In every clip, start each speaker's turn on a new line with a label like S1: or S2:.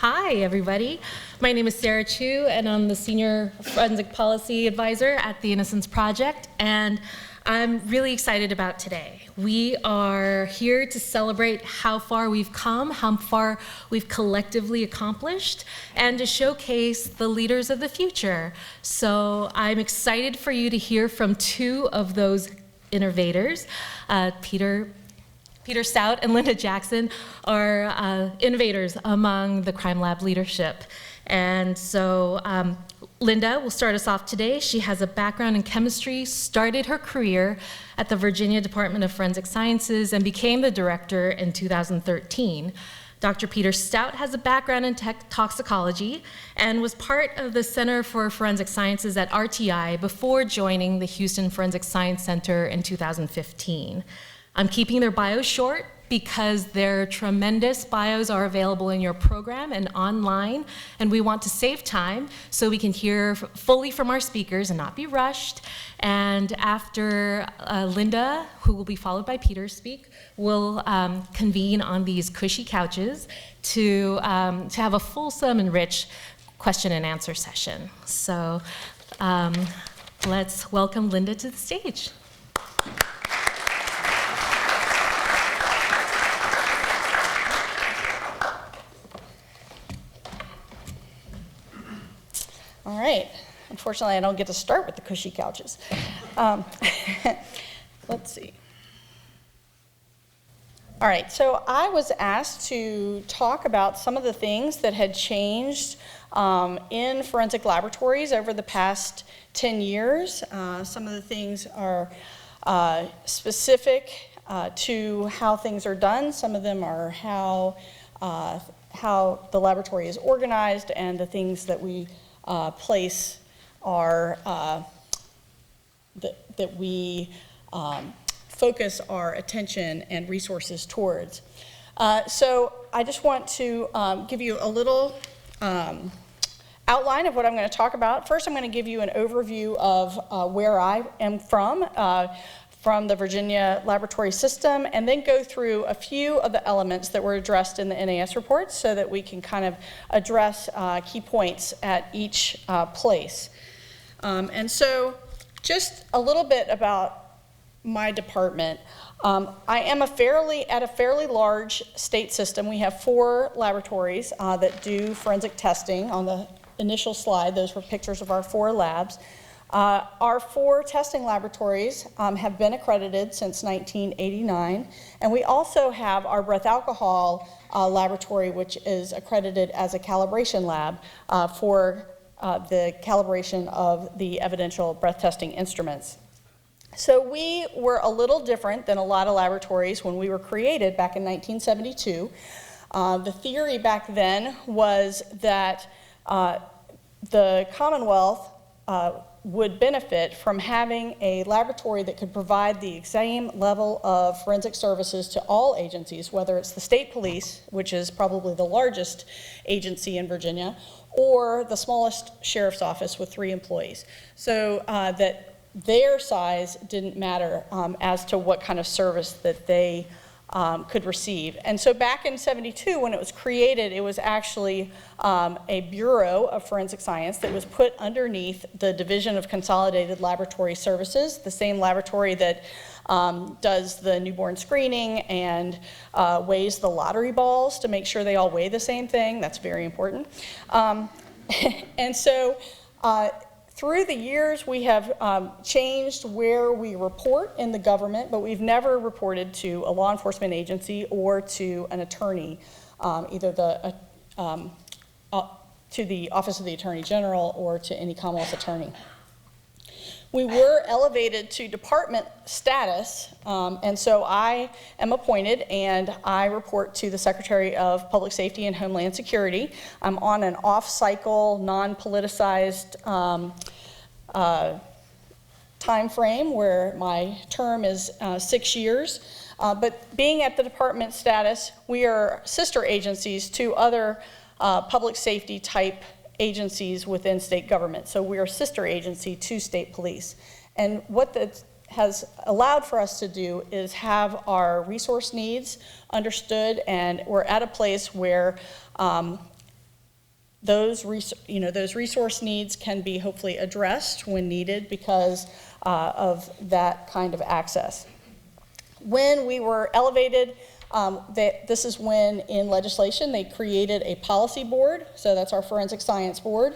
S1: Hi, everybody. My name is Sarah Chu, and I'm the Senior Forensic Policy Advisor at the Innocence Project, and I'm really excited about today. We are here to celebrate how far we've come, how far we've collectively accomplished, and to showcase the leaders of the future. So I'm excited for you to hear from two of those innovators. Peter Stout and Linda Jackson are innovators among the crime lab leadership. And so Linda will start us off today. She has a background in chemistry, started her career at the Virginia Department of Forensic Sciences, and became the director in 2013. Dr. Peter Stout has a background in toxicology and was part of the Center for Forensic Sciences at RTI before joining the Houston Forensic Science Center in 2015. I'm keeping their bios short because their tremendous bios are available in your program and online, and we want to save time so we can hear fully from our speakers and not be rushed. And after Linda, who will be followed by Peter, speak, we'll convene on these cushy couches to have a fulsome and rich question and answer session. So let's welcome Linda to the stage.
S2: All right. Unfortunately, I don't get to start with the cushy couches. Let's see. All right, so I was asked to talk about some of the things that had changed in forensic laboratories over the past 10 years. Some of the things are specific to how things are done. Some of them are how the laboratory is organized, and the things that we place our, that we focus our attention and resources towards. So I just want to give you a little outline of what I'm going to talk about. First, I'm going to give you an overview of where I am from the Virginia laboratory system, and then go through a few of the elements that were addressed in the NAS report so that we can kind of address key points at each place. And so just a little bit about my department. I am at a fairly large state system. We have 4 laboratories that do forensic testing. On the initial slide, those were pictures of our 4 labs. Our 4 testing laboratories have been accredited since 1989, and we also have our breath alcohol laboratory, which is accredited as a calibration lab for the calibration of the evidential breath testing instruments. So we were a little different than a lot of laboratories when we were created back in 1972. The theory back then was that the Commonwealth would benefit from having a laboratory that could provide the same level of forensic services to all agencies, whether it's the state police, which is probably the largest agency in Virginia, or the smallest sheriff's office with 3 employees. So that their size didn't matter as to what kind of service that they could receive. And so back in '72, when it was created, it was actually a Bureau of Forensic Science that was put underneath the Division of Consolidated Laboratory Services, the same laboratory that does the newborn screening and weighs the lottery balls to make sure they all weigh the same thing. That's very important. And so through the years, we have changed where we report in the government, but we've never reported to a law enforcement agency or to an attorney, either to the Office of the Attorney General or to any Commonwealth attorney. We were elevated to department status, and so I am appointed and I report to the Secretary of Public Safety and Homeland Security. I'm on an off-cycle, non-politicized time frame where my term is 6 years. But being at the department status, we are sister agencies to other public safety type agencies within state government. So we are a sister agency to state police. And what that has allowed for us to do is have our resource needs understood, and we're at a place where those resource needs can be hopefully addressed when needed because of that kind of access. When we were elevated, this is when in legislation they created a policy board, so that's our forensic science board,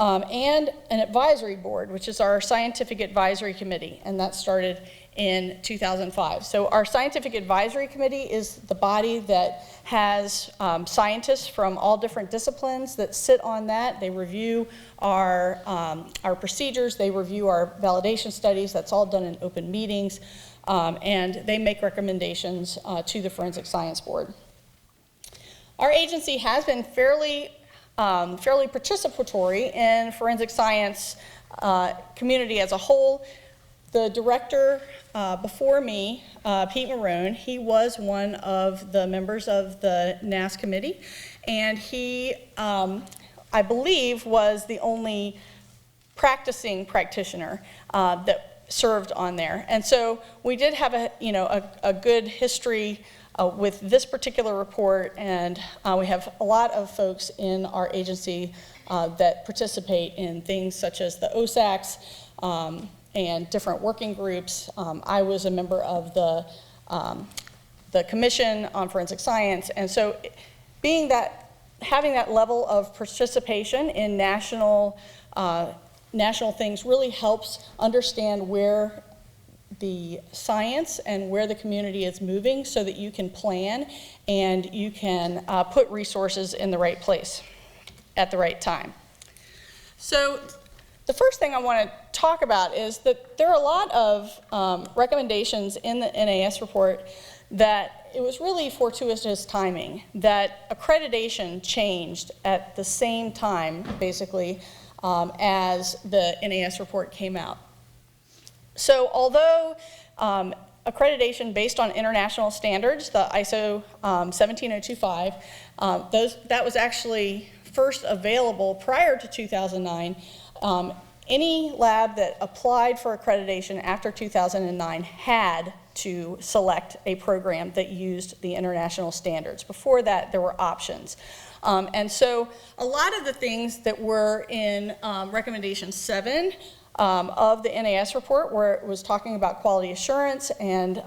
S2: and an advisory board, which is our scientific advisory committee, and that started in 2005. So our scientific advisory committee is the body that has scientists from all different disciplines that sit on that. They review our procedures, they review our validation studies, that's all done in open meetings, and they make recommendations to the Forensic Science Board. Our agency has been fairly participatory in forensic science community as a whole. The director before me, Pete Marone, he was one of the members of the NAS committee, and he, I believe, was the only practicing practitioner that served on there. And so we did have a good history with this particular report, and we have a lot of folks in our agency that participate in things such as the OSACs and different working groups. I was a member of the Commission on Forensic Science, and so having that level of participation in national things really helps understand where the science and where the community is moving so that you can plan and you can put resources in the right place at the right time. So the first thing I want to talk about is that there are a lot of recommendations in the NAS report that it was really fortuitous timing, that accreditation changed at the same time, basically, as the NAS report came out. So although accreditation based on international standards, the ISO 17025, that was actually first available prior to 2009, any lab that applied for accreditation after 2009 had to select a program that used the international standards. Before that, there were options. And so a lot of the things that were in recommendation 7 of the NAS report, where it was talking about quality assurance and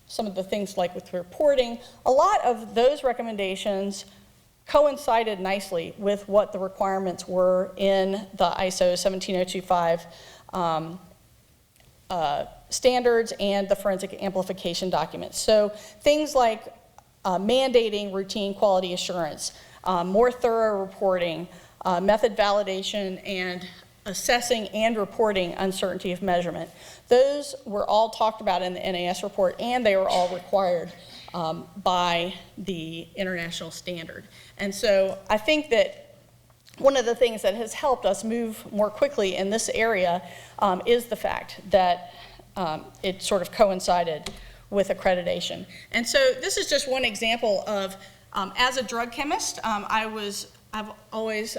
S2: some of the things like with reporting, a lot of those recommendations coincided nicely with what the requirements were in the ISO 17025 standards and the forensic amplification documents. So things like mandating routine quality assurance, more thorough reporting, method validation, and assessing and reporting uncertainty of measurement. Those were all talked about in the NAS report, and they were all required by the international standard. And so I think that one of the things that has helped us move more quickly in this area is the fact that it sort of coincided with accreditation. And so this is just one example of, as a drug chemist, I've always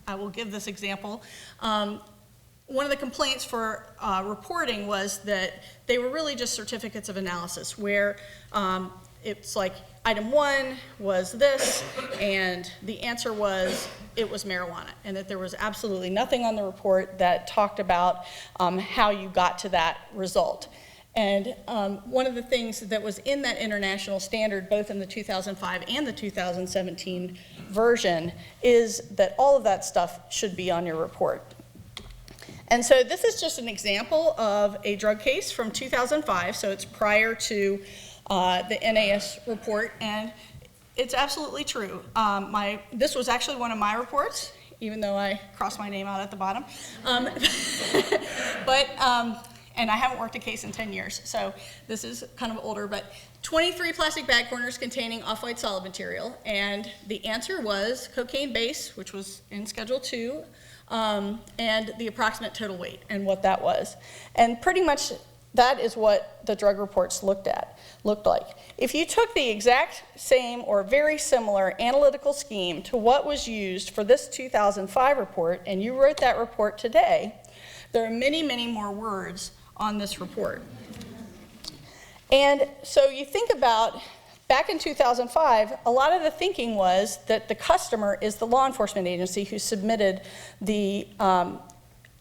S2: I will give this example. One of the complaints for reporting was that they were really just certificates of analysis where it's like item 1 was this and the answer was it was marijuana, and that there was absolutely nothing on the report that talked about how you got to that result. And one of the things that was in that international standard, both in the 2005 and the 2017 version, is that all of that stuff should be on your report. And so this is just an example of a drug case from 2005, so it's prior to the NAS report, and it's absolutely true. This was actually one of my reports, even though I crossed my name out at the bottom. And I haven't worked a case in 10 years, so this is kind of older, but 23 plastic bag corners containing off-white solid material, and the answer was cocaine base, which was in Schedule 2, and the approximate total weight and what that was. And pretty much that is what the drug reports looked like. If you took the exact same or very similar analytical scheme to what was used for this 2005 report, and you wrote that report today, there are many, many more words on this report. And so you think about back in 2005, a lot of the thinking was that the customer is the law enforcement agency who submitted the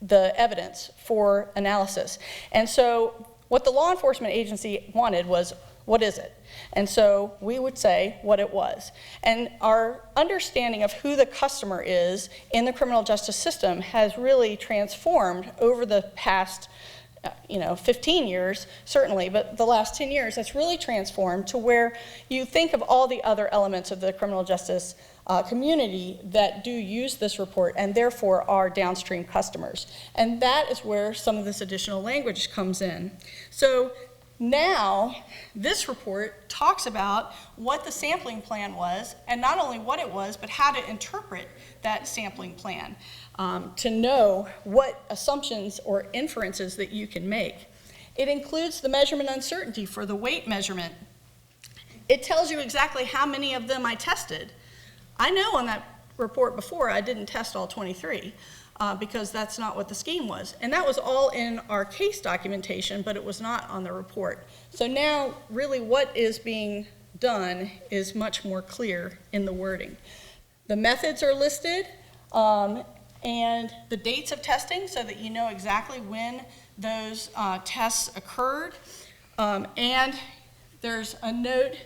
S2: evidence for analysis. And so what the law enforcement agency wanted was, what is it? And so we would say what it was. And our understanding of who the customer is in the criminal justice system has really transformed over the past 15 years, certainly, but the last 10 years, that's really transformed to where you think of all the other elements of the criminal justice community that do use this report and therefore are downstream customers. And that is where some of this additional language comes in. So now, this report talks about what the sampling plan was, and not only what it was, but how to interpret that sampling plan to know what assumptions or inferences that you can make. It includes the measurement uncertainty for the weight measurement. It tells you exactly how many of them I tested. I know on that report before I didn't test all 23. Because that's not what the scheme was. And that was all in our case documentation, but it was not on the report. So now, really what is being done is much more clear in the wording. The methods are listed, and the dates of testing so that you know exactly when those tests occurred. And there's a note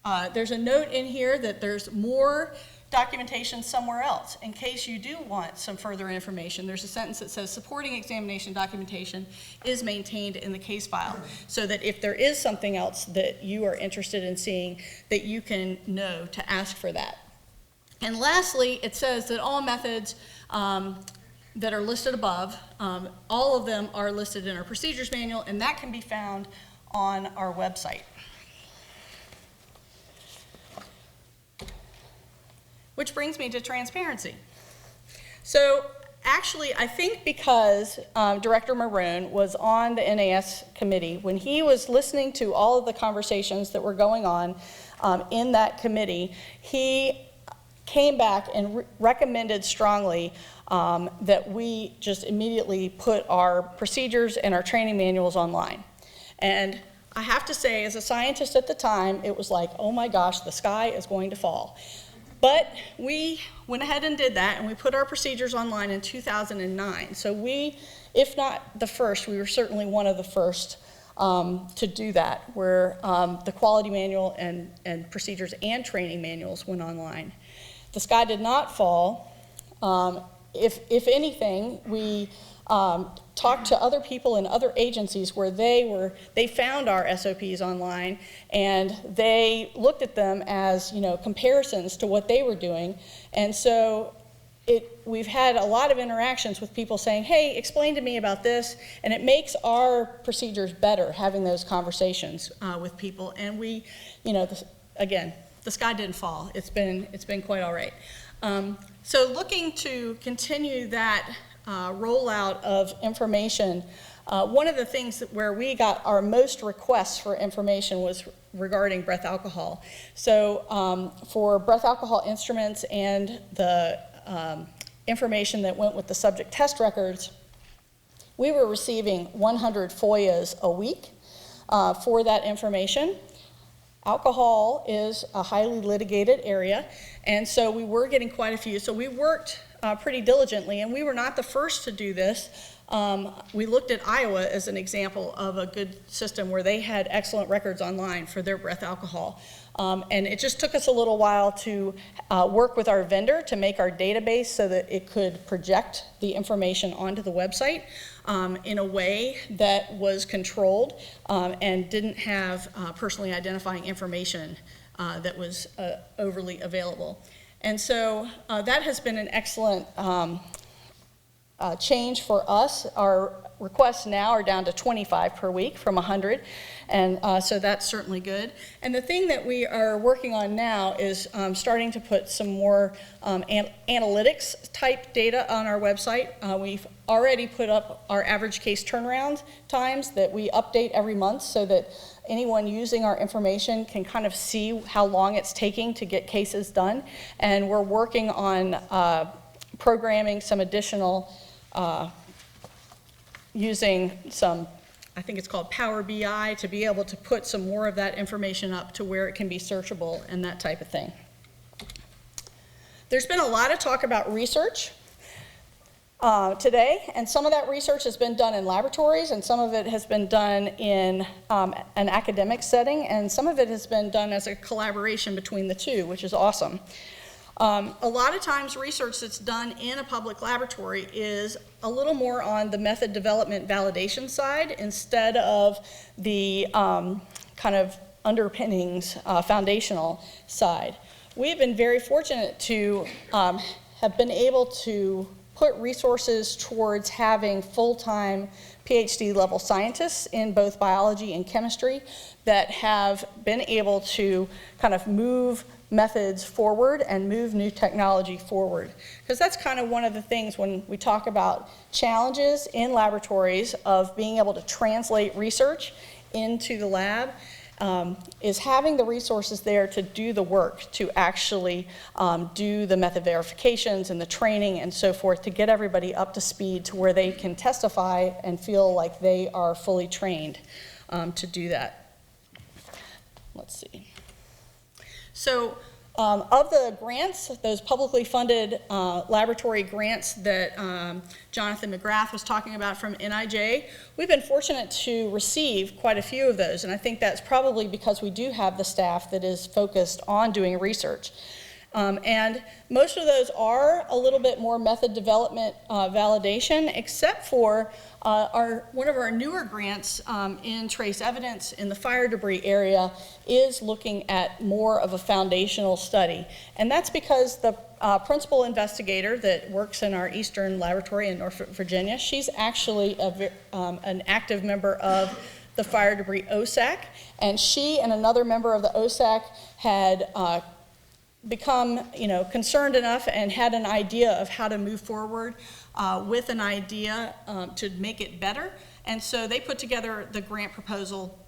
S2: in here that there's more documentation somewhere else in case you do want some further information. There's a sentence that says supporting examination documentation is maintained in the case file so that if there is something else that you are interested in seeing, that you can know to ask for that. And lastly, it says that all methods that are listed above, all of them are listed in our procedures manual, and that can be found on our website. Which brings me to transparency. So actually, I think because Director Maroon was on the NAS committee, when he was listening to all of the conversations that were going on in that committee, he came back and recommended strongly that we just immediately put our procedures and our training manuals online. And I have to say, as a scientist at the time, it was like, oh my gosh, the sky is going to fall. But we went ahead and did that, and we put our procedures online in 2009. So we, if not the first, we were certainly one of the first to do that, where the quality manual and procedures and training manuals went online. The sky did not fall. If anything, we talked to other people in other agencies where they found our SOPs online, and they looked at them as comparisons to what they were doing. And so we've had a lot of interactions with people saying, hey, explain to me about this, and it makes our procedures better having those conversations with people. And we, again, the sky didn't fall. It's been quite all right. So looking to continue that rollout of information, one of the things where we got our most requests for information was regarding breath alcohol. So for breath alcohol instruments and the information that went with the subject test records, we were receiving 100 FOIAs a week for that information. Alcohol is a highly litigated area, and so we were getting quite a few. So we worked pretty diligently, and we were not the first to do this. We looked at Iowa as an example of a good system where they had excellent records online for their breath alcohol. And it just took us a little while to work with our vendor to make our database so that it could project the information onto the website in a way that was controlled and didn't have personally identifying information that was overly available. And so that has been an excellent change for us. Our requests now are down to 25 per week from 100, and so that's certainly good. And the thing that we are working on now is starting to put some more analytics type data on our website. We've already put up our average case turnaround times that we update every month so that anyone using our information can kind of see how long it's taking to get cases done. And we're working on programming some additional using some I think it's called Power BI, to be able to put some more of that information up to where it can be searchable and that type of thing. There's been a lot of talk about research today, and some of that research has been done in laboratories, and some of it has been done in an academic setting, and some of it has been done as a collaboration between the two, which is awesome. A lot of times research that's done in a public laboratory is a little more on the method development validation side instead of the kind of underpinnings foundational side. We've been very fortunate to have been able to put resources towards having full-time PhD level scientists in both biology and chemistry that have been able to kind of move methods forward and move new technology forward. Because that's kind of one of the things when we talk about challenges in laboratories of being able to translate research into the lab, is having the resources there to do the work, to actually do the method verifications and the training and so forth, to get everybody up to speed to where they can testify and feel like they are fully trained to do that. Let's see. So of the grants, those publicly funded laboratory grants that Jonathan McGrath was talking about from NIJ, we've been fortunate to receive quite a few of those, and I think that's probably because we do have the staff that is focused on doing research. And most of those are a little bit more method development validation, except for one of our newer grants in trace evidence in the fire debris area is looking at more of a foundational study. And that's because the principal investigator that works in our Eastern Laboratory in Norfolk, Virginia, she's actually an active member of the fire debris OSAC, and she and another member of the OSAC had become concerned enough and had an idea of how to move forward with an idea to make it better. And so they put together the grant proposal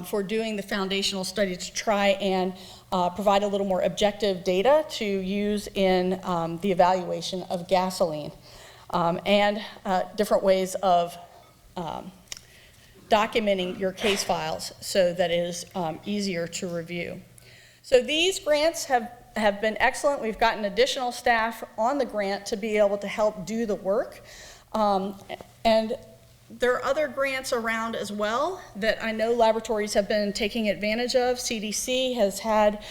S2: for doing the foundational study to try and provide a little more objective data to use in the evaluation of gasoline and different ways of documenting your case files so that it is easier to review. So these grants have been excellent. We've gotten additional staff on the grant to be able to help do the work. And there are other grants around as well that I know laboratories have been taking advantage of. CDC has had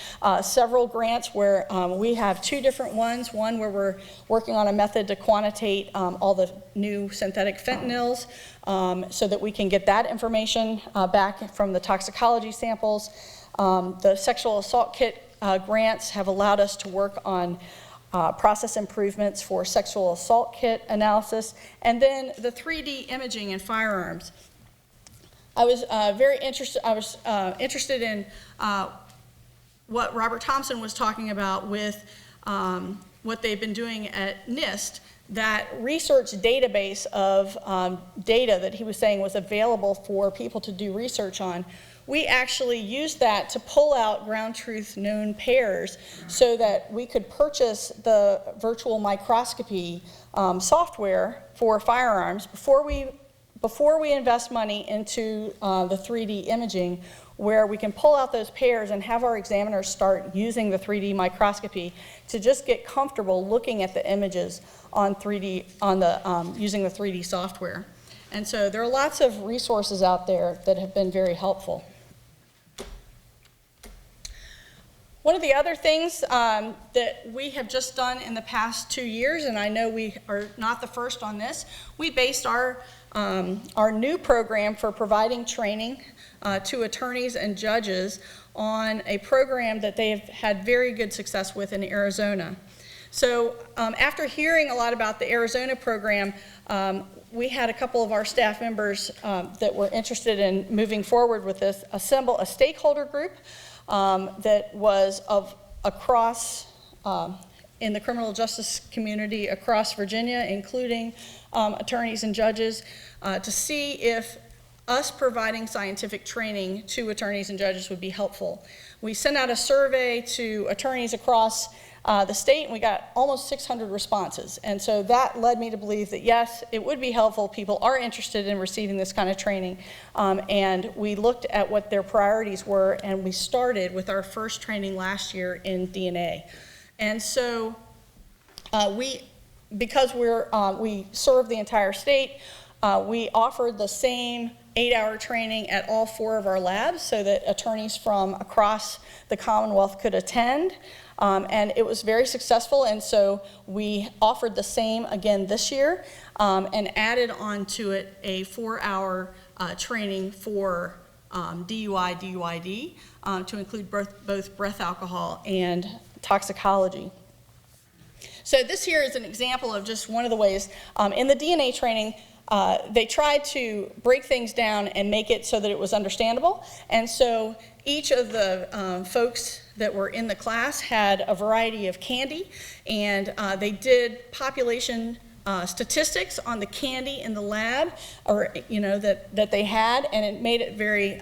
S2: several grants where we have two different ones. One where we're working on a method to quantitate all the new synthetic fentanyls so that we can get that information back from the toxicology samples. The sexual assault kit grants have allowed us to work on process improvements for sexual assault kit analysis, and then the 3D imaging in firearms. I was very interested. I was interested in what Robert Thompson was talking about with what they've been doing at NIST. That research database of data that he was saying was available for people to do research on. We actually used that to pull out ground truth known pairs so that we could purchase the virtual microscopy software for firearms before we invest money into the 3D imaging, where we can pull out those pairs and have our examiners start using the 3D microscopy to just get comfortable looking at the images on 3D using the 3D software. And so there are lots of resources out there that have been very helpful. One of the other things that we have just done in the past 2 years, and I know we are not the first on this, we based our new program for providing training to attorneys and judges on a program that they have had very good success with in Arizona. So after hearing a lot about the Arizona program, we had a couple of our staff members that were interested in moving forward with this, assemble a stakeholder group that was across in the criminal justice community across Virginia, including attorneys and judges, to see if us providing scientific training to attorneys and judges would be helpful. We sent out a survey to attorneys across the state, and we got almost 600 responses. And so that led me to believe that, yes, it would be helpful. People are interested in receiving this kind of training. And we looked at what their priorities were, and we started with our first training last year in DNA. And so because we serve the entire state, we offered the same 8-hour training at all 4 of our labs so that attorneys from across the Commonwealth could attend. And it was very successful, and so we offered the same again this year and added onto it a 4-hour training for DUI, DUID to include both breath alcohol and toxicology. So this here is an example of just one of the ways. In the DNA training, they tried to break things down and make it so that it was understandable. And so each of the folks that were in the class had a variety of candy, and they did population statistics on the candy in the lab, or that they had, and it made it very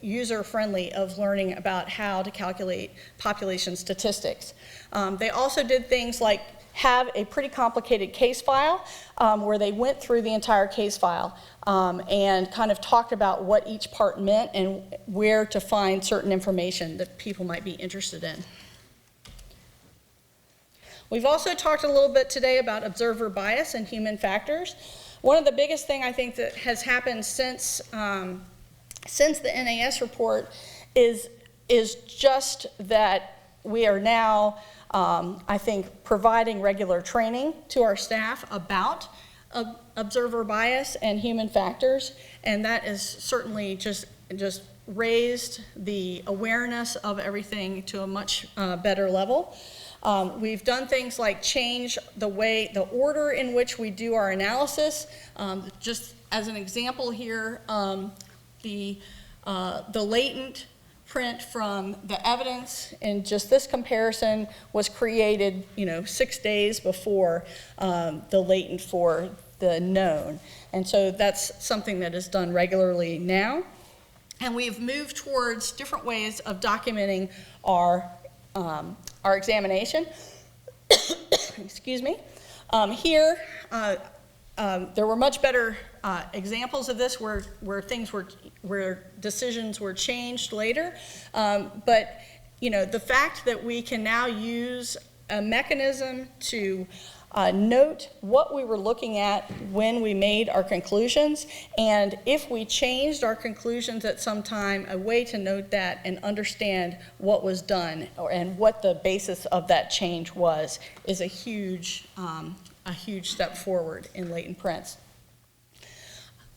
S2: user-friendly of learning about how to calculate population statistics. They also did things like have a pretty complicated case file where they went through the entire case file and kind of talked about what each part meant and where to find certain information that people might be interested in. We've also talked a little bit today about observer bias and human factors. One of the biggest things I think that has happened since the NAS report is just that we are now I think providing regular training to our staff about observer bias and human factors, and that has certainly just raised the awareness of everything to a much better level. We've done things like change the order in which we do our analysis. Just as an example here, the latent print from the evidence in just this comparison was created 6 days before the latent for the known. And so that's something that is done regularly now. And we've moved towards different ways of documenting our examination. Excuse me. Here, there were much better examples of this where decisions were changed later. But the fact that we can now use a mechanism to note what we were looking at when we made our conclusions, and if we changed our conclusions at some time, a way to note that and understand what was done and what the basis of that change was is a huge step forward in latent prints.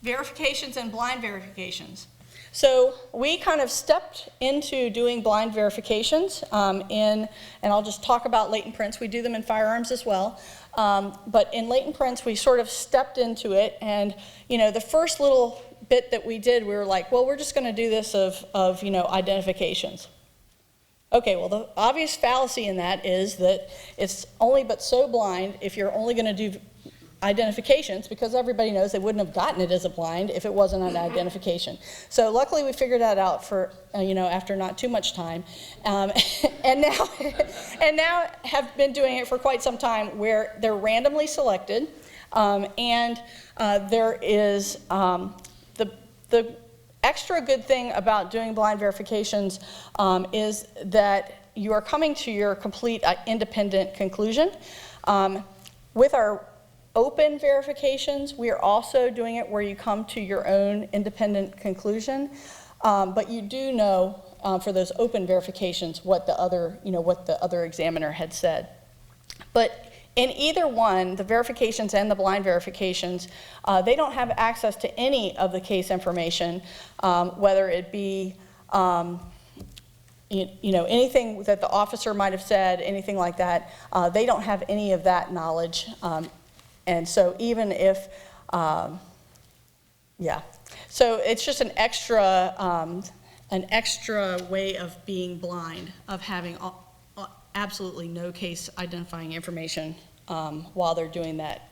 S2: Verifications and blind verifications. So we kind of stepped into doing blind verifications and I'll just talk about latent prints. We do them in firearms as well. But in latent prints, we sort of stepped into it, and the first little bit that we did, we were like, well, we're just going to do this of identifications. Okay, well, the obvious fallacy in that is that it's only but so blind if you're only going to do identifications, because everybody knows they wouldn't have gotten it as a blind if it wasn't an identification. So luckily we figured that out for after not too much time, and now have been doing it for quite some time, where they're randomly selected, and there is the extra good thing about doing blind verifications is that you are coming to your complete independent conclusion. With our open verifications, we are also doing it where you come to your own independent conclusion, but you do know for those open verifications what the other examiner had said. But in either one, the verifications and the blind verifications, they don't have access to any of the case information, whether it be anything that the officer might have said, anything like that. They don't have any of that knowledge. And so even if, so it's just an extra way of being blind, of having absolutely no case identifying information while they're doing that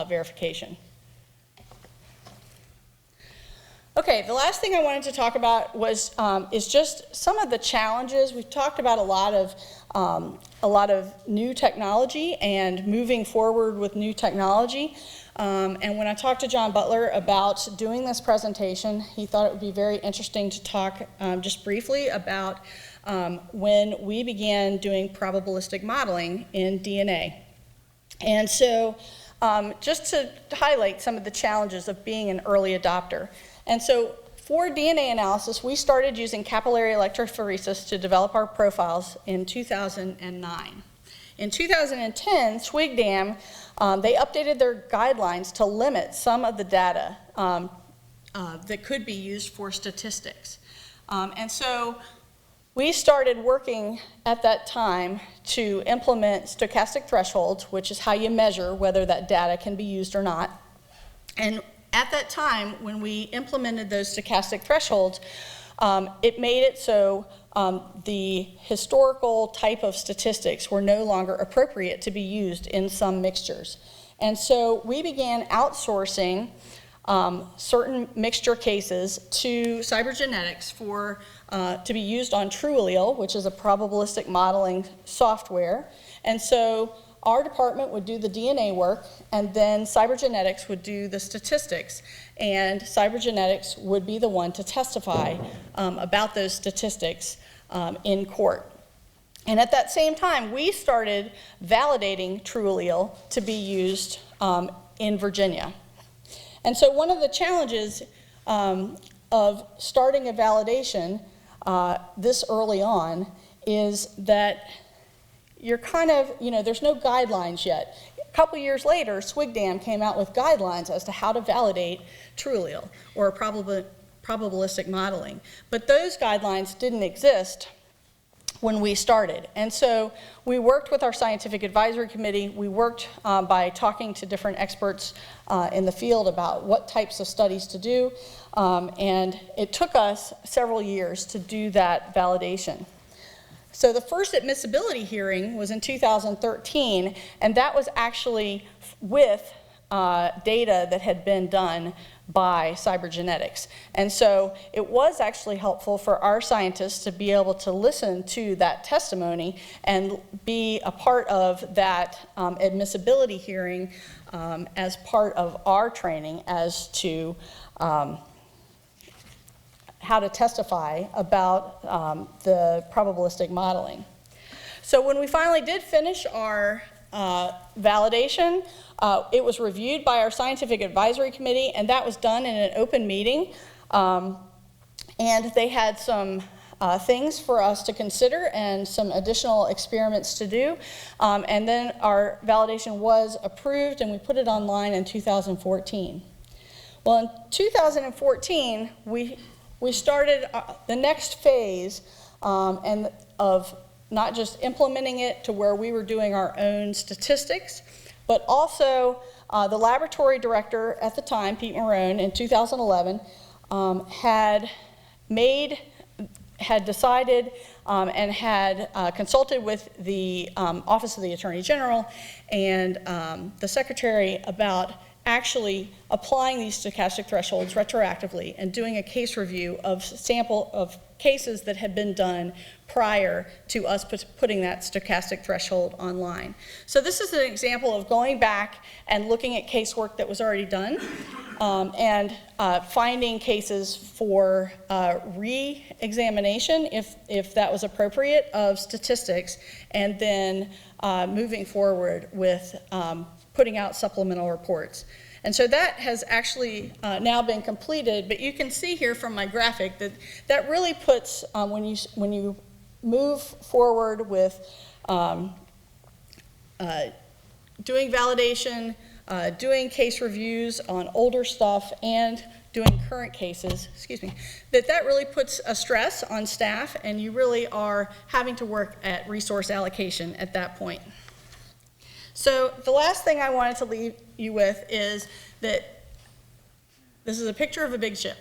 S2: verification. Okay, the last thing I wanted to talk about was is just some of the challenges. We've talked about a lot of new technology and moving forward with new technology. And when I talked to John Butler about doing this presentation, he thought it would be very interesting to talk just briefly about when we began doing probabilistic modeling in DNA. And so just to highlight some of the challenges of being an early adopter. And so for DNA analysis, we started using capillary electrophoresis to develop our profiles in 2009. In 2010, SWGDAM, they updated their guidelines to limit some of the data that could be used for statistics. And so we started working at that time to implement stochastic thresholds, which is how you measure whether that data can be used or not. And at that time, when we implemented those stochastic thresholds, it made it so the historical type of statistics were no longer appropriate to be used in some mixtures. And so we began outsourcing certain mixture cases to cybergenetics for to be used on TrueAllele, which is a probabilistic modeling software. And so our department would do the DNA work, and then cybergenetics would do the statistics, and cybergenetics would be the one to testify about those statistics in court. And at that same time, we started validating TrueAllele to be used in Virginia. And so one of the challenges of starting a validation this early on is that you're kind of, there's no guidelines yet. A couple years later, SWGDAM came out with guidelines as to how to validate TrueAllele or probabilistic modeling. But those guidelines didn't exist when we started. And so we worked with our scientific advisory committee. We worked by talking to different experts in the field about what types of studies to do. And it took us several years to do that validation. So the first admissibility hearing was in 2013, and that was actually with data that had been done by cybergenetics. And so it was actually helpful for our scientists to be able to listen to that testimony and be a part of that admissibility hearing as part of our training as to how to testify about the probabilistic modeling. So when we finally did finish our validation, it was reviewed by our scientific advisory committee, and that was done in an open meeting. And they had some things for us to consider and some additional experiments to do. And then our validation was approved, and we put it online in 2014. Well, in 2014, we started the next phase and of not just implementing it to where we were doing our own statistics, but also the laboratory director at the time, Pete Marone, in 2011, had decided and had consulted with the Office of the Attorney General and the Secretary about actually applying these stochastic thresholds retroactively and doing a case review of sample of cases that had been done prior to us putting that stochastic threshold online. So this is an example of going back and looking at casework that was already done and finding cases for re-examination if that was appropriate of statistics, and then moving forward with putting out supplemental reports. And so that has actually now been completed, but you can see here from my graphic that that really puts, when you move forward with doing validation, doing case reviews on older stuff, and doing current cases, that really puts a stress on staff, and you really are having to work at resource allocation at that point. So the last thing I wanted to leave you with is that this is a picture of a big ship.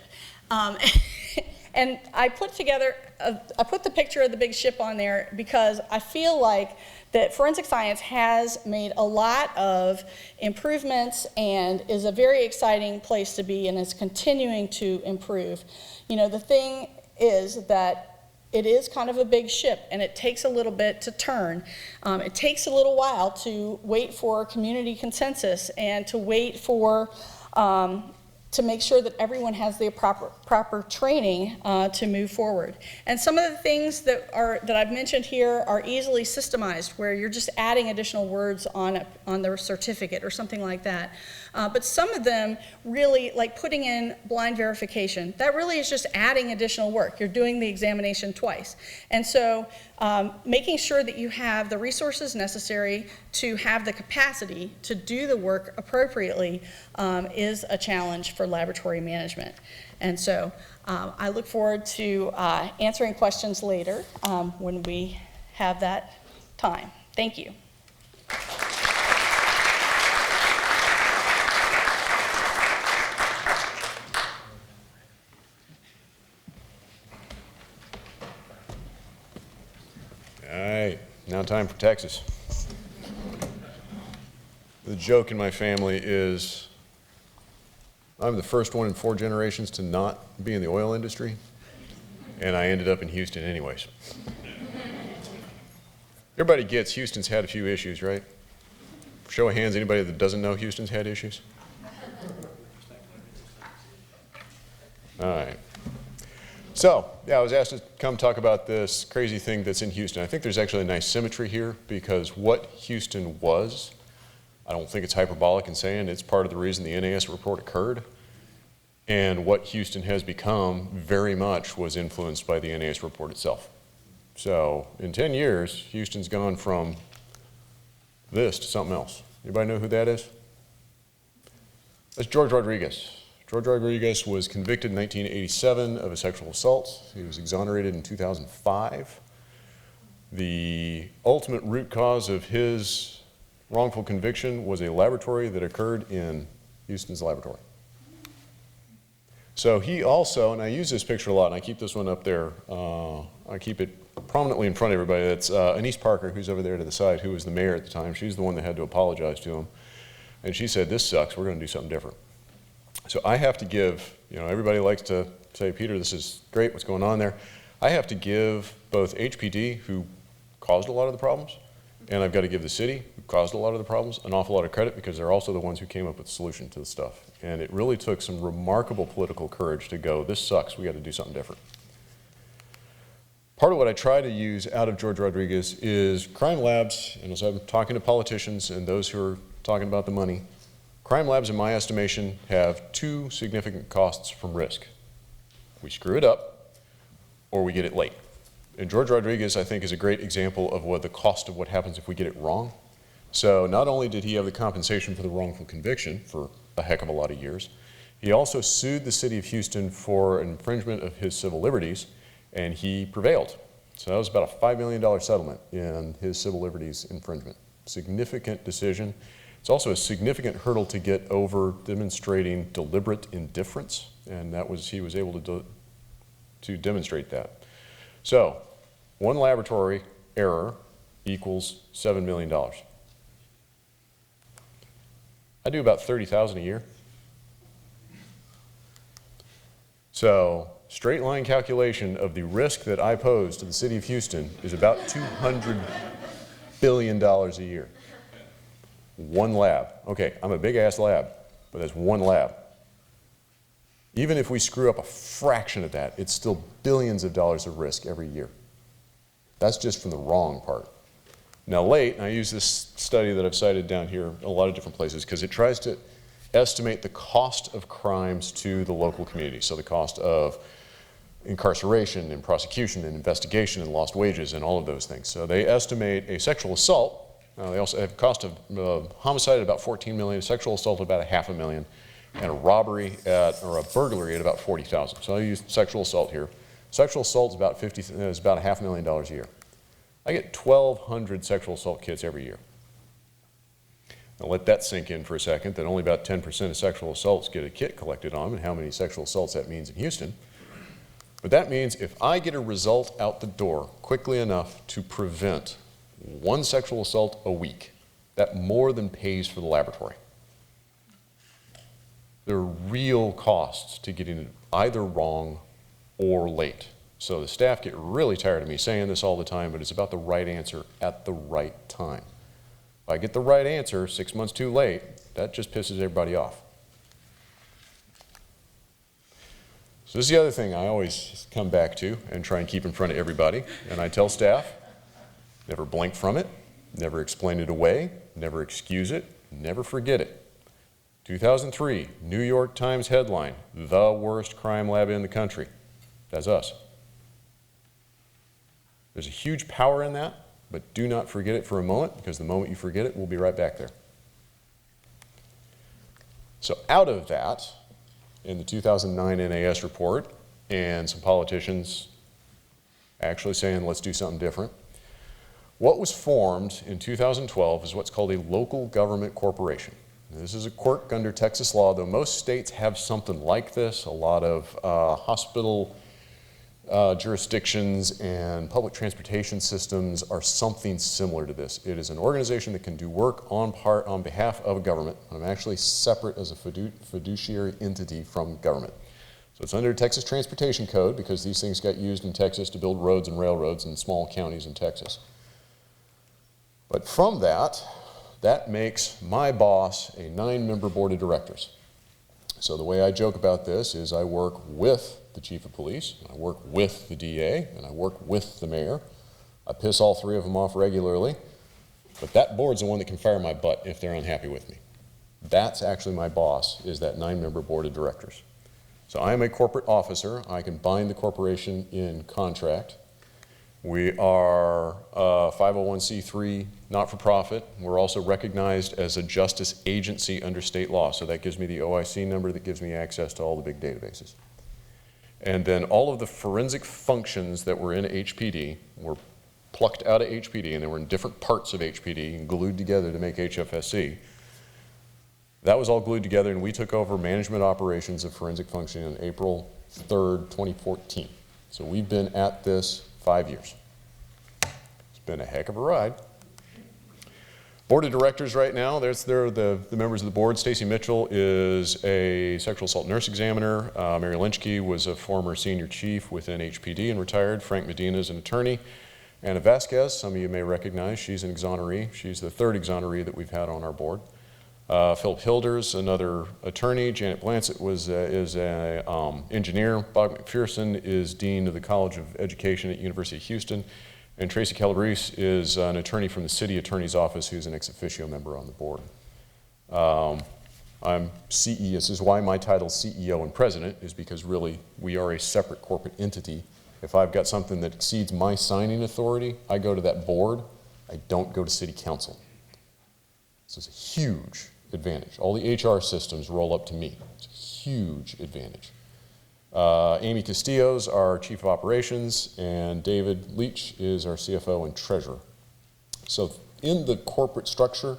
S2: And I put the picture of the big ship on there because I feel like that forensic science has made a lot of improvements and is a very exciting place to be and is continuing to improve. You know, the thing is that it is kind of a big ship, and it takes a little bit to turn. It takes a little while to wait for community consensus and to wait for to make sure that everyone has the proper training to move forward. And some of the things that I've mentioned here are easily systemized, where you're just adding additional words on their certificate or something like that. But some of them really, like putting in blind verification, that really is just adding additional work. You're doing the examination twice. And so making sure that you have the resources necessary to have the capacity to do the work appropriately is a challenge for laboratory management. And so I look forward to answering questions later when we have that time. Thank you.
S3: All right, now time for Texas. The joke in my family is I'm the first one in 4 generations to not be in the oil industry, and I ended up in Houston anyways. Everybody gets Houston's had a few issues, right? Show of hands, anybody that doesn't know Houston's had issues? All right. So, yeah, I was asked to come talk about this crazy thing that's in Houston. I think there's actually a nice symmetry here, because what Houston was, I don't think it's hyperbolic in saying it's part of the reason the NAS report occurred. And what Houston has become very much was influenced by the NAS report itself. So, in 10 years, Houston's gone from this to something else. Anybody know who that is? That's George Rodriguez. George Rodriguez was convicted in 1987 of a sexual assault. He was exonerated in 2005. The ultimate root cause of his wrongful conviction was a laboratory that occurred in Houston's laboratory. So he also, and I use this picture a lot, and I keep this one up there, I keep it prominently in front of everybody. That's Anise Parker, who's over there to the side, who was the mayor at the time. She's the one that had to apologize to him. And she said, "This sucks, we're going to do something different." So I have to give, everybody likes to say, "Peter, this is great, what's going on there?" I have to give both HPD, who caused a lot of the problems, and I've got to give the city, who caused a lot of the problems, an awful lot of credit, because they're also the ones who came up with the solution to the stuff. And it really took some remarkable political courage to go, "This sucks, we got to do something different." Part of what I try to use out of George Rodriguez is crime labs, and as I'm talking to politicians and those who are talking about the money, crime labs, in my estimation, have 2 significant costs from risk. We screw it up, or we get it late. And George Rodriguez, I think, is a great example of what the cost of what happens if we get it wrong. So not only did he have the compensation for the wrongful conviction for a heck of a lot of years, he also sued the city of Houston for infringement of his civil liberties, and he prevailed. So that was about a $5 million settlement in his civil liberties infringement. Significant decision. It's also a significant hurdle to get over, demonstrating deliberate indifference, and he was able to demonstrate that. So, 1 laboratory error equals $7 million. I do about 30,000 a year. So, straight line calculation of the risk that I pose to the city of Houston is about $200 billion a year. 1 lab. Okay, I'm a big ass lab, but that's 1 lab. Even if we screw up a fraction of that, it's still billions of dollars of risk every year. That's just from the wrong part. Now late, and I use this study that I've cited down here a lot of different places because it tries to estimate the cost of crimes to the local community. So the cost of incarceration and prosecution and investigation and lost wages and all of those things. So they estimate a sexual assault. They also have cost of homicide at about $14 million, sexual assault at about $500,000, and a robbery or a burglary at about $40,000. So I use sexual assault here. Sexual assault is about $500,000 a year. I get 1,200 sexual assault kits every year. Now let that sink in for a second, that only about 10% of sexual assaults get a kit collected on them, and how many sexual assaults that means in Houston. But that means if I get a result out the door quickly enough to prevent one sexual assault a week, that more than pays for the laboratory. There are real costs to getting it either wrong or late. So the staff get really tired of me saying this all the time, but it's about the right answer at the right time. If I get the right answer 6 months too late, that just pisses everybody off. So this is the other thing I always come back to and try and keep in front of everybody. And I tell staff, never blink from it, never explain it away, never excuse it, never forget it. 2003, New York Times headline, the worst crime lab in the country. That's us. There's a huge power in that, but do not forget it for a moment, because the moment you forget it, we'll be right back there. So out of that, in the 2009 NAS report, and some politicians actually saying, let's do something different, what was formed in 2012 is what's called a local government corporation. Now, this is a quirk under Texas law, though most states have something like this. A lot of hospital jurisdictions and public transportation systems are something similar to this. It is an organization that can do work on behalf of a government. I'm actually separate as a fiduciary entity from government. So it's under Texas Transportation Code, because these things got used in Texas to build roads and railroads in small counties in Texas. But from that, that makes my boss a 9-member board of directors. So the way I joke about this is I work with the chief of police, I work with the DA, and I work with the mayor. I piss all 3 of them off regularly, but that board's the one that can fire my butt if they're unhappy with me. That's actually my boss, is that 9-member board of directors. So I am a corporate officer. I can bind the corporation in contract. We are a 501c3 not-for-profit. We're also recognized as a justice agency under state law, so that gives me the OIC number that gives me access to all the big databases. And then all of the forensic functions that were in HPD were plucked out of HPD, and they were in different parts of HPD and glued together to make HFSC. That was all glued together, and we took over management operations of forensic function on April 3rd, 2014. So we've been at this 5 years. It's been a heck of a ride. Board of directors right now, they're the members of the board. Stacy Mitchell is a sexual assault nurse examiner. Mary Lynchke was a former senior chief within HPD and retired. Frank Medina is an attorney. Anna Vasquez, some of you may recognize, she's an exoneree. She's the 3rd exoneree that we've had on our board. Philip Hilders, another attorney. Janet Blancett is an engineer. Bob McPherson is dean of the College of Education at University of Houston. And Tracy Calabrese is an attorney from the city attorney's office who's an ex officio member on the board. I'm CEO. This is why my title is CEO and president, is because really we are a separate corporate entity. If I've got something that exceeds my signing authority, I go to that board. I don't go to city council. This is a huge advantage. All the HR systems roll up to me. It's a huge advantage. Amy Castillo's our Chief of Operations, and David Leach is our CFO and Treasurer. So in the corporate structure,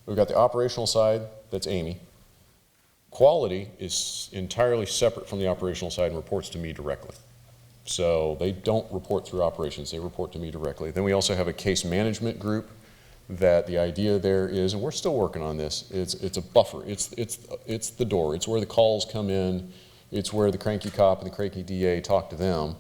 S3: we've got the operational side, that's Amy. Quality is entirely separate from the operational side and reports to me directly. So they don't report through operations, they report to me directly. Then we also have a case management group that the idea there is, and we're still working on this, it's a buffer, it's the door, it's where the calls come in. It's where the cranky cop and the cranky DA talk to them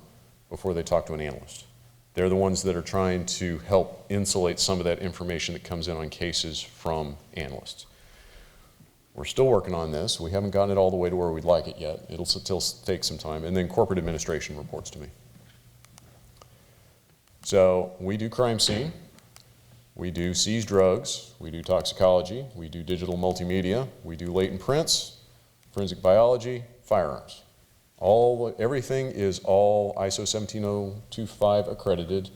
S3: before they talk to an analyst. They're the ones that are trying to help insulate some of that information that comes in on cases from analysts. We're still working on this. We haven't gotten it all the way to where we'd like it yet. It'll still take some time. And then corporate administration reports to me. So we do crime scene. We do seize drugs. We do toxicology. We do digital multimedia. We do latent prints, forensic biology, firearms. Everything is all ISO 17025 accredited,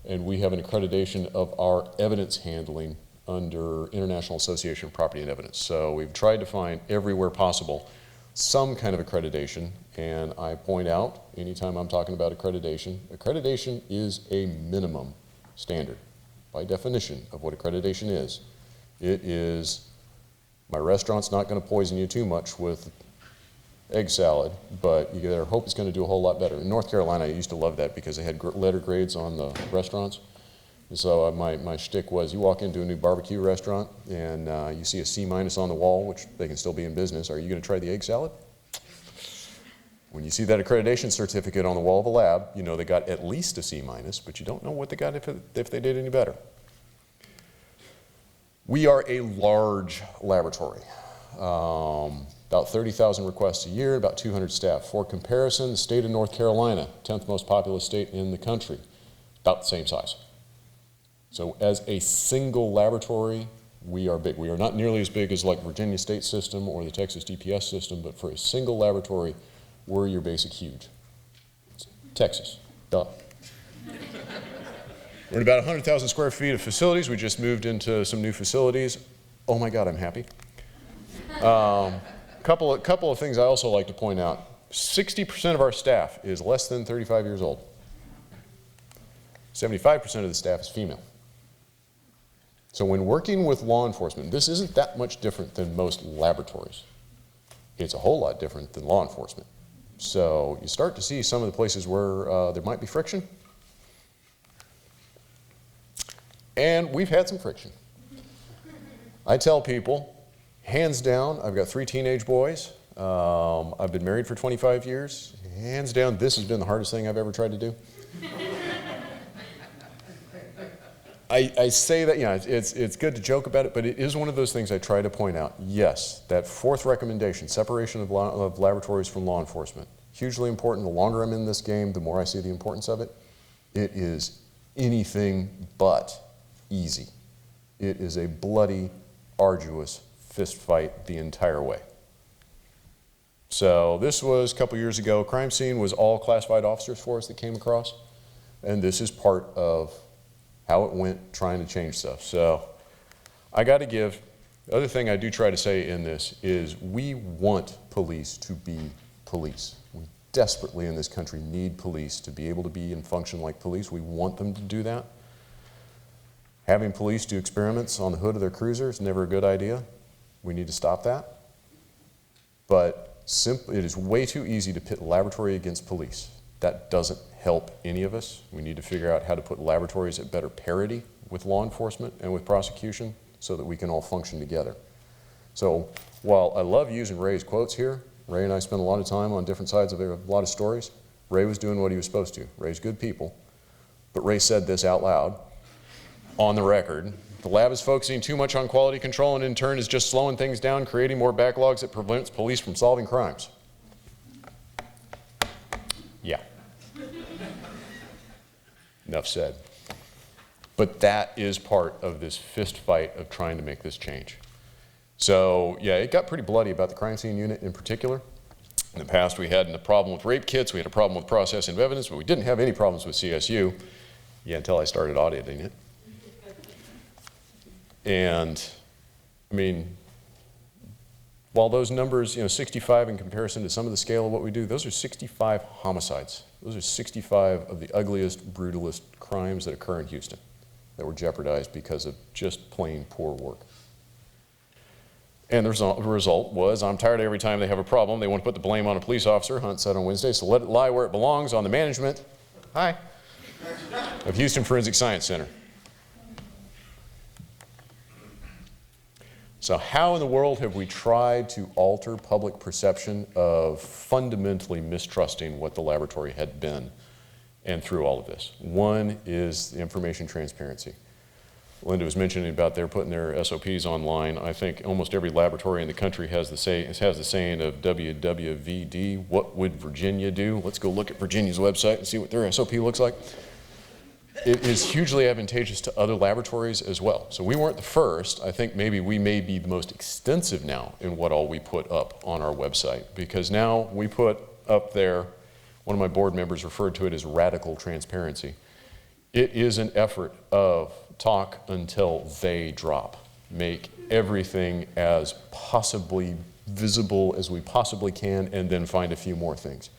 S3: and we have an accreditation of our evidence handling under International Association of Property and Evidence. So we've tried to find everywhere possible some kind of accreditation, and I point out anytime I'm talking about accreditation, accreditation is a minimum standard by definition of what accreditation is. It is, my restaurant's not going to poison you too much with egg salad, but you better hope it's going to do a whole lot better. In North Carolina, I used to love that because they had letter grades on the restaurants. And so my shtick was, you walk into a new barbecue restaurant and you see a C- on the wall, which they can still be in business. Are you going to try the egg salad? When you see that accreditation certificate on the wall of a lab, you know they got at least a C-, but you don't know what they got if they did any better. We are a large laboratory. About 30,000 requests a year, about 200 staff. For comparison, the state of North Carolina, 10th most populous state in the country, about the same size. So as a single laboratory, we are big. We are not nearly as big as like Virginia State System or the Texas DPS system, but for a single laboratory, we're your basic huge. It's Texas, duh. We're in about 100,000 square feet of facilities. We just moved into some new facilities. Oh my God, I'm happy. Couple of things I also like to point out. 60% of our staff is less than 35 years old. 75% of the staff is female. So when working with law enforcement, this isn't that much different than most laboratories. It's a whole lot different than law enforcement. So you start to see some of the places where there might be friction. And we've had some friction. I tell people, hands down, I've got 3 teenage boys. I've been married for 25 years. Hands down, this has been the hardest thing I've ever tried to do. I say that, it's good to joke about it, but it is one of those things I try to point out. Yes, that 4th recommendation, separation of laboratories from law enforcement, hugely important. The longer I'm in this game, the more I see the importance of it. It is anything but easy. It is a bloody, arduous fist fight the entire way. So this was a couple years ago. Crime scene was all classified officers for us that came across, and this is part of how it went trying to change stuff. So I got to give, the other thing I do try to say in this is we want police to be police. We desperately in this country need police to be able to be and function like police. We want them to do that. Having police do experiments on the hood of their cruiser is never a good idea. We need to stop that. But it is way too easy to pit laboratory against police. That doesn't help any of us. We need to figure out how to put laboratories at better parity with law enforcement and with prosecution so that we can all function together. So while I love using Ray's quotes here, Ray and I spent a lot of time on different sides of a lot of stories. Ray was doing what he was supposed to. Ray's good people. But Ray said this out loud on the record. The lab is focusing too much on quality control and in turn is just slowing things down, creating more backlogs that prevents police from solving crimes. Yeah. Enough said. But that is part of this fist fight of trying to make this change. So yeah, it got pretty bloody about the crime scene unit in particular. In the past we had a problem with rape kits, we had a problem with processing of evidence, but we didn't have any problems with CSU. Yeah, until I started auditing it. And I mean, while those numbers, 65 in comparison to some of the scale of what we do, those are 65 homicides. Those are 65 of the ugliest, brutalist crimes that occur in Houston that were jeopardized because of just plain poor work. And the result was, I'm tired every time they have a problem, they want to put the blame on a police officer, Hunt said on Wednesday, so let it lie where it belongs, on the management, of Houston Forensic Science Center. So how in the world have we tried to alter public perception of fundamentally mistrusting what the laboratory had been and through all of this? One is the information transparency. Linda was mentioning about they're putting their SOPs online. I think almost every laboratory in the country has the saying of WWVD, what would Virginia do? Let's go look at Virginia's website and see what their SOP looks like. It is hugely advantageous to other laboratories as well. So we weren't the first. I think maybe we may be the most extensive now in what all we put up on our website, because now we put up there, one of my board members referred to it as radical transparency. It is an effort of talk until they drop. Make everything as possibly visible as we possibly can and then find a few more things.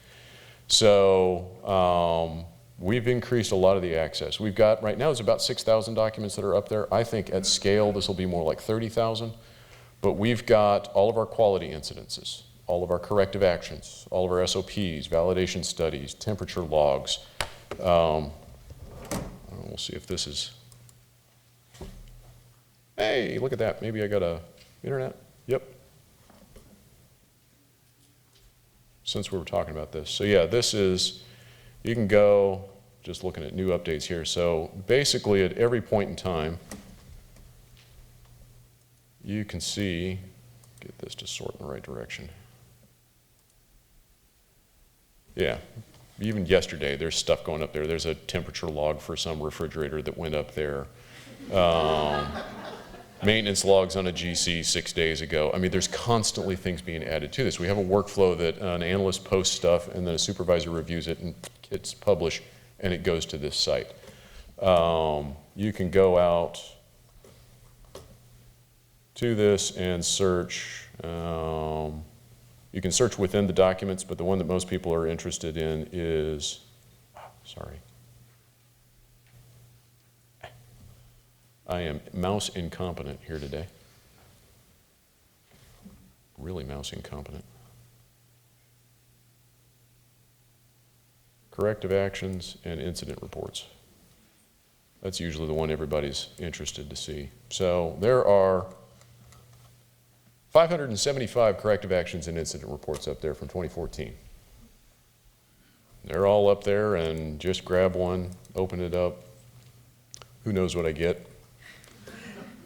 S3: So, we've increased a lot of the access. We've got, right now, there's about 6,000 documents that are up there. I think at scale, this will be more like 30,000. But we've got all of our quality incidences. all of our corrective actions, all of our SOPs, validation studies, temperature logs. We'll see if this is, hey, look at that. Maybe I got a internet. Yep. Since we were talking about this. So yeah, this is, you can go, just looking at new updates here. So basically at every point in time, you can see, get this to sort in the right direction. Yeah, even yesterday there's stuff going up there. There's a temperature log for some refrigerator that went up there. Maintenance logs on a GC 6 days ago. I mean, there's constantly things being added to this. We have a workflow that an analyst posts stuff and then a supervisor reviews it and hits publish and it goes to this site. You can go out to this and search. You can search within the documents, but the one that most people are interested in is, sorry. I am mouse incompetent here today. Really mouse incompetent. Corrective actions and incident reports. That's usually the one everybody's interested to see. So there are 575 corrective actions and incident reports up there from 2014. They're all up there, and just grab one, open it up. Who knows what I get?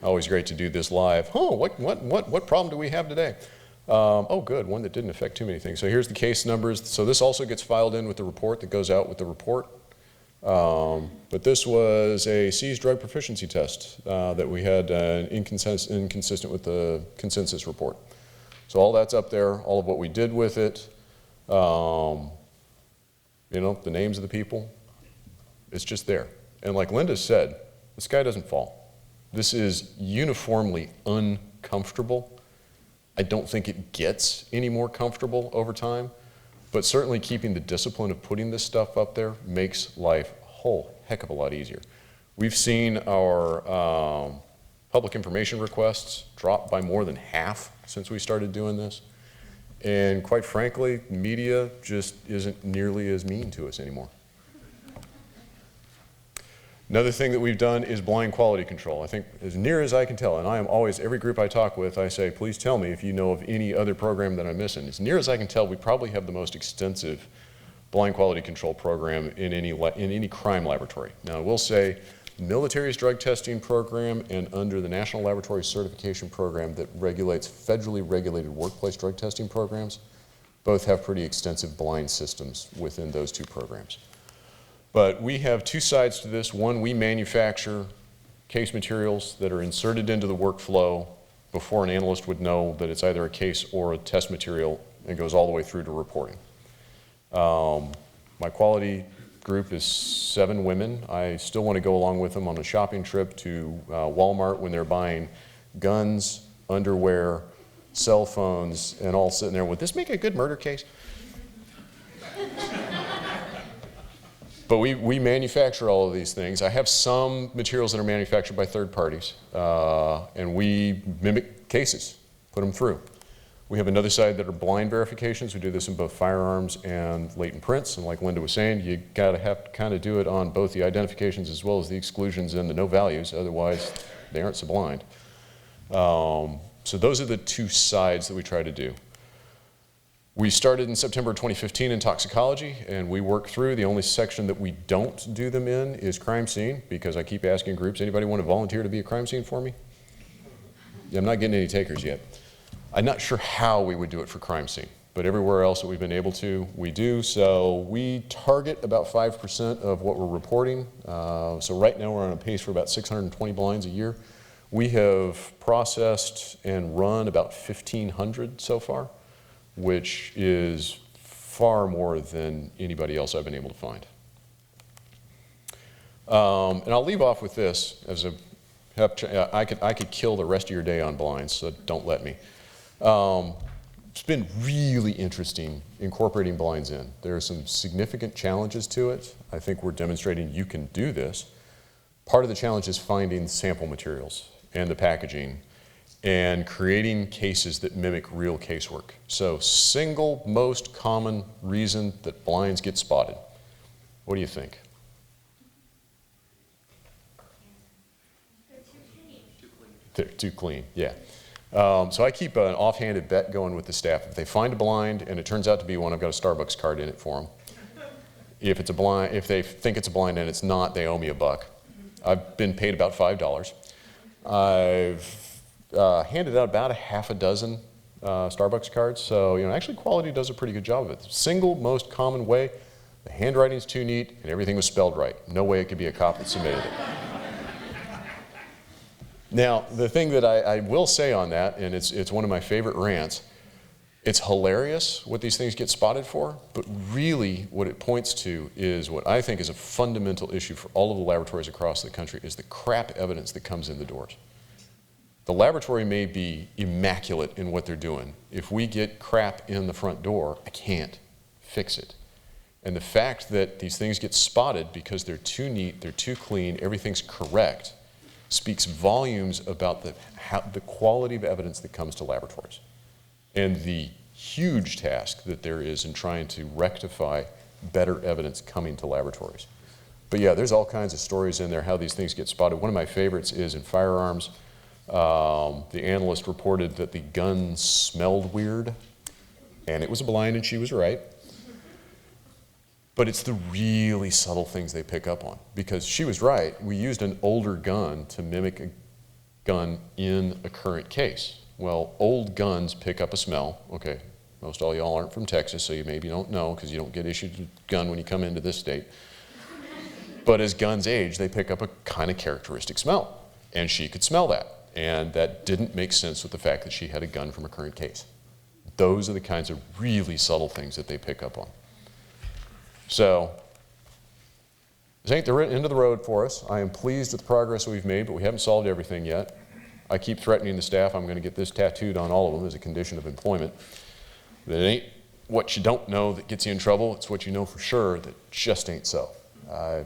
S3: Always great to do this live. Oh, what problem do we have today? Oh, good, one that didn't affect too many things. So here's the case numbers. So this also gets filed in with the report that goes out with the report. But this was a seized drug proficiency test that we had inconsistent with the consensus report. So all that's up there, all of what we did with it, you know, the names of the people, it's just there. And like Linda said, the sky doesn't fall. This is uniformly uncomfortable. I don't think it gets any more comfortable over time, but certainly keeping the discipline of putting this stuff up there makes life a whole heck of a lot easier. We've seen our public information requests drop by more than half since we started doing this. And quite frankly, media just isn't nearly as mean to us anymore. Another thing that we've done is blind quality control. I think as near as I can tell, and I am always, every group I talk with, I say, please tell me if you know of any other program that I'm missing. As near as I can tell, we probably have the most extensive blind quality control program in any crime laboratory. Now I will say, military's drug testing program and under the National Laboratory Certification Program that regulates federally regulated workplace drug testing programs, both have pretty extensive blind systems within those two programs. But we have two sides to this. One, we manufacture case materials that are inserted into the workflow before an analyst would know that it's either a case or a test material, and goes all the way through to reporting. My quality group is 7 women. I still want to go along with them on a shopping trip to Walmart when they're buying guns, underwear, cell phones, and all sitting there, would this make a good murder case? But we manufacture all of these things. I have some materials that are manufactured by third parties, and we mimic cases, put them through. We have another side that are blind verifications. We do this in both firearms and latent prints, and like Linda was saying, you gotta have to kind of do it on both the identifications as well as the exclusions and the no values, otherwise they aren't so blind. So those are the two sides that we try to do. We started in September 2015 in toxicology, and we work through. The only section that we don't do them in is crime scene, because I keep asking groups, anybody want to volunteer to be a crime scene for me? Yeah, I'm not getting any takers yet. I'm not sure how we would do it for crime scene, but everywhere else that we've been able to, we do. So we target about 5% of what we're reporting. So right now we're on a pace for about 620 blinds a year. We have processed and run about 1,500 so far, which is far more than anybody else I've been able to find. And I'll leave off with this as a, I could kill the rest of your day on blinds, so don't let me. It's been really interesting incorporating blinds in. There are some significant challenges to it. I think we're demonstrating you can do this. Part of the challenge is finding sample materials and the packaging. and creating cases that mimic real casework. So single most common reason that blinds get spotted. What do you think? They're too clean, yeah. So I keep an offhanded bet going with the staff. If they find a blind and it turns out to be one, I've got a Starbucks card in it for them. If it's a blind, if they think it's a blind and it's not, they owe me $1. I've been paid about $5. I've handed out about a half a dozen Starbucks cards. So, actually Quality does a pretty good job of it. The single most common way, the handwriting's too neat and everything was spelled right. No way it could be a cop that submitted it. Now, the thing that I will say on that, and it's one of my favorite rants, it's hilarious what these things get spotted for, but really what it points to is what I think is a fundamental issue for all of the laboratories across the country is the crap evidence that comes in the doors. The laboratory may be immaculate in what they're doing. If we get crap in the front door, I can't fix it. And the fact that these things get spotted because they're too neat, they're too clean, everything's correct, speaks volumes about the quality of evidence that comes to laboratories and the huge task that there is in trying to rectify better evidence coming to laboratories. But yeah, there's all kinds of stories in there how these things get spotted. One of my favorites is in firearms. The analyst reported that the gun smelled weird, and it was a blind and she was right. But it's the really subtle things they pick up on, because she was right. We used an older gun to mimic a gun in a current case. Well, old guns pick up a smell. Okay, most all y'all aren't from Texas, so you maybe don't know because you don't get issued a gun when you come into this state. But as guns age, they pick up a kind of characteristic smell, and she could smell that. And that didn't make sense with the fact that she had a gun from a current case. Those are the kinds of really subtle things that they pick up on. So, this ain't the end of the road for us. I am pleased with the progress we've made, but we haven't solved everything yet. I keep threatening the staff I'm going to get this tattooed on all of them as a condition of employment. That it ain't what you don't know that gets you in trouble, it's what you know for sure that just ain't so. I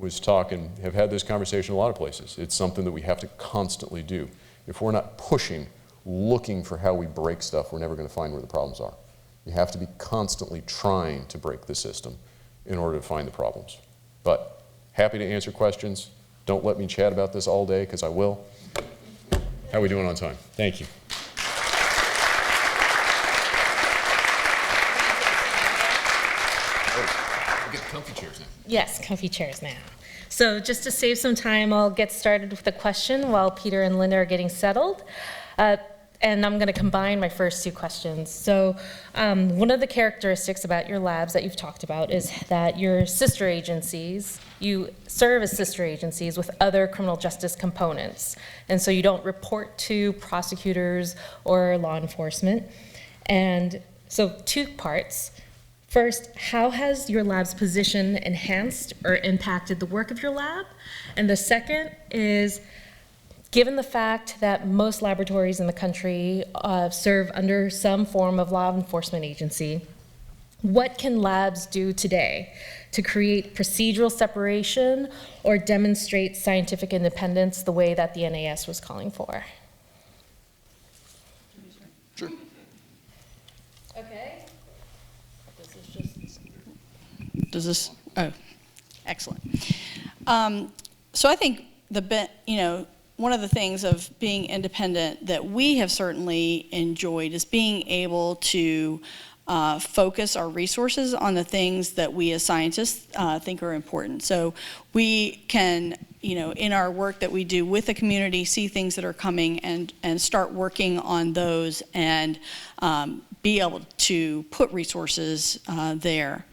S3: have had this conversation in a lot of places. It's something that we have to constantly do. If we're not pushing, looking for how we break stuff, we're never going to find where the problems are. You have to be constantly trying to break the system in order to find the problems. But happy to answer questions. Don't let me chat about this all day, because I will. How are we doing on time? Thank you. Oh, get comfy chairs now.
S1: Yes, comfy chairs now. So just to save some time, I'll get started with the question while Peter and Linda are getting settled. And I'm going to combine my first two questions. So one of the characteristics about your labs that you've talked about is that your sister agencies, you serve as sister agencies with other criminal justice components. And so you don't report to prosecutors or law enforcement. And so 2 parts. First, how has your lab's position enhanced or impacted the work of your lab? And the second is, given the fact that most laboratories in the country serve under some form of law enforcement agency, what can labs do today to create procedural separation or demonstrate scientific independence the way that the NAS was calling for?
S3: Sure.
S2: Okay. Oh, excellent. So I think one of the things of being independent that we have certainly enjoyed is being able to focus our resources on the things that we as scientists think are important. So we can, in our work that we do with the community, see things that are coming and start working on those and be able to put resources there.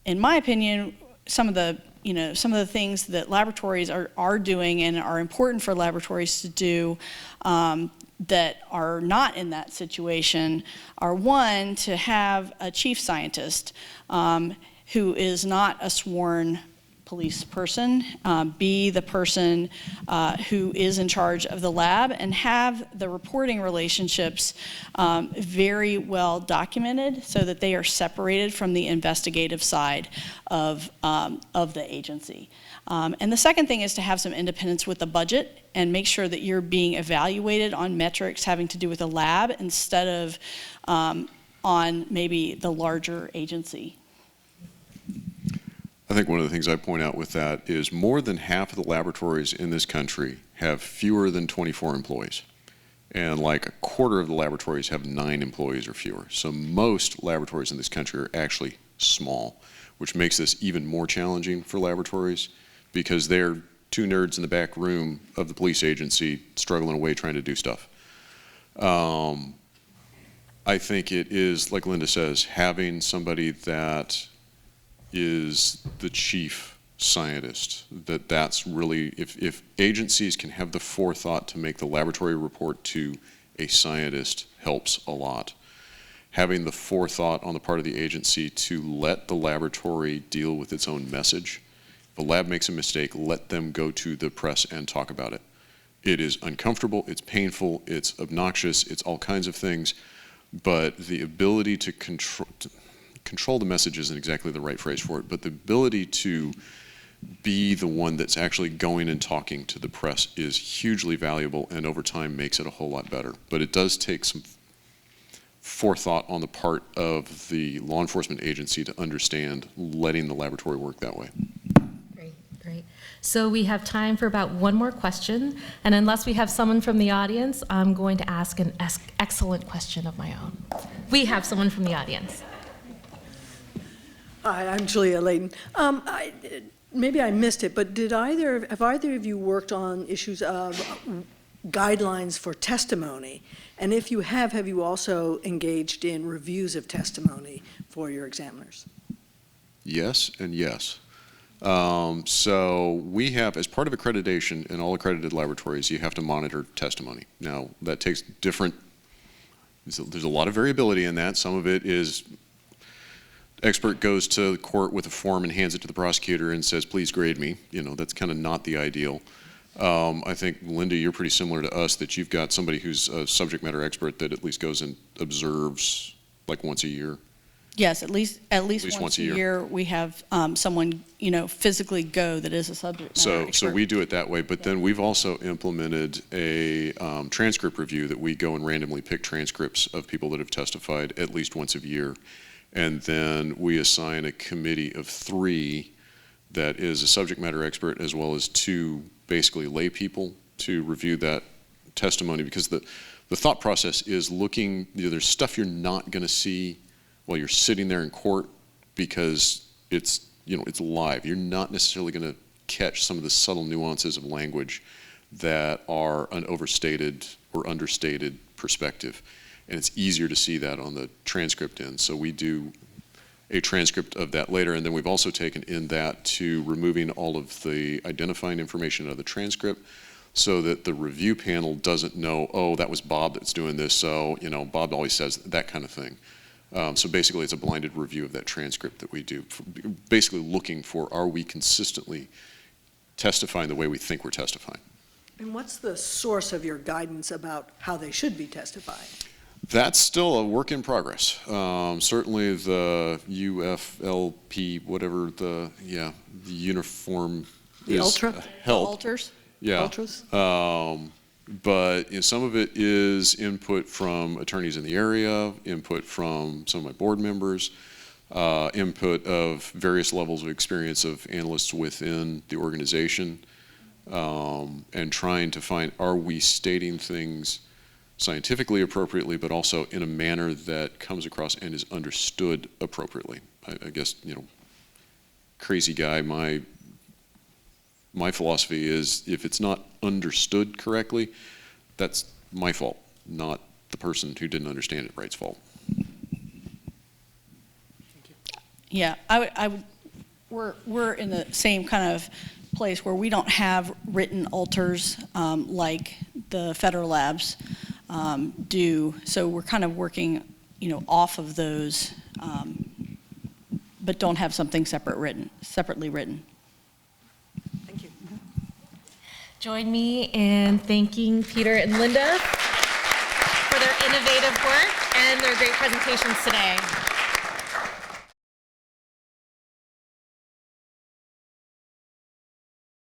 S2: In my opinion, some of the things that laboratories are doing and are important for laboratories to do that are not in that situation are, one, to have a chief scientist who is not a sworn police person, be the person who is in charge of the lab, and have the reporting relationships very well documented so that they are separated from the investigative side of the agency. And the second thing is to have some independence with the budget and make sure that you're being evaluated on metrics having to do with the lab instead of on maybe the larger agency.
S4: I think one of the things I point out with that is more than half of the laboratories in this country have fewer than 24 employees. And like a quarter of the laboratories have 9 employees or fewer. So most laboratories in this country are actually small, which makes this even more challenging for laboratories because they're 2 nerds in the back room of the police agency struggling away trying to do stuff. I think it is, like Linda says, having somebody that is the chief scientist, that's really, if agencies can have the forethought to make the laboratory report to a scientist helps a lot. Having the forethought on the part of the agency to let the laboratory deal with its own message. If a lab makes a mistake, let them go to the press and talk about it. It is uncomfortable, it's painful, it's obnoxious, it's all kinds of things, but the ability to control the message isn't exactly the right phrase for it, but the ability to be the one that's actually going and talking to the press is hugely valuable and over time makes it a whole lot better. But it does take some forethought on the part of the law enforcement agency to understand letting the laboratory work that way.
S1: Great, great. So we have time for about one more question, and unless we have someone from the audience, I'm going to ask an excellent question of my own. We have someone from the audience.
S5: Hi, I'm Julia Layton. Maybe I missed it, but have either of you worked on issues of guidelines for testimony? And if you have you also engaged in reviews of testimony for your examiners?
S4: Yes and yes. So we have, as part of accreditation in all accredited laboratories, you have to monitor testimony. Now, that takes different, there's a lot of variability in that. Some of it is expert goes to court with a form and hands it to the prosecutor and says, please grade me. You know, that's kind of not the ideal. I think, Linda, you're pretty similar to us that you've got somebody who's a subject matter expert that at least goes and observes like once a year.
S2: Yes, at least once a year we have someone, physically go that is a subject matter expert.
S4: So we do it that way, but then we've also implemented a transcript review that we go and randomly pick transcripts of people that have testified at least once a year. And then we assign a committee of 3 that is a subject matter expert as well as 2 basically lay people to review that testimony, because the thought process is looking, there's stuff you're not going to see while you're sitting there in court because it's live. You're not necessarily going to catch some of the subtle nuances of language that are an overstated or understated perspective. And it's easier to see that on the transcript end. So we do a transcript of that later, and then we've also taken in that to removing all of the identifying information out of the transcript so that the review panel doesn't know, oh, that was Bob that's doing this, so Bob always says that kind of thing. So basically it's a blinded review of that transcript that we do, basically looking for, are we consistently testifying the way we think we're testifying?
S5: And what's the source of your guidance about how they should be testifying?
S4: That's still a work in progress. Certainly the UFLP, whatever the uniform
S5: the
S4: is
S5: ultra?
S4: help.
S2: Alters?
S4: Yeah.
S5: Ultras?
S4: But some of it is input from attorneys in the area, input from some of my board members, input of various levels of experience of analysts within the organization, and trying to find, are we stating things scientifically appropriately, but also in a manner that comes across and is understood appropriately. I guess, crazy guy, my philosophy is if it's not understood correctly, that's my fault, not the person who didn't understand it right's fault.
S2: Yeah, we're in the same kind of place where we don't have written alters like the federal labs do. So we're kind of working, off of those, but don't have something separately written.
S1: join me in thanking Peter and Linda for their innovative work and their great presentations today.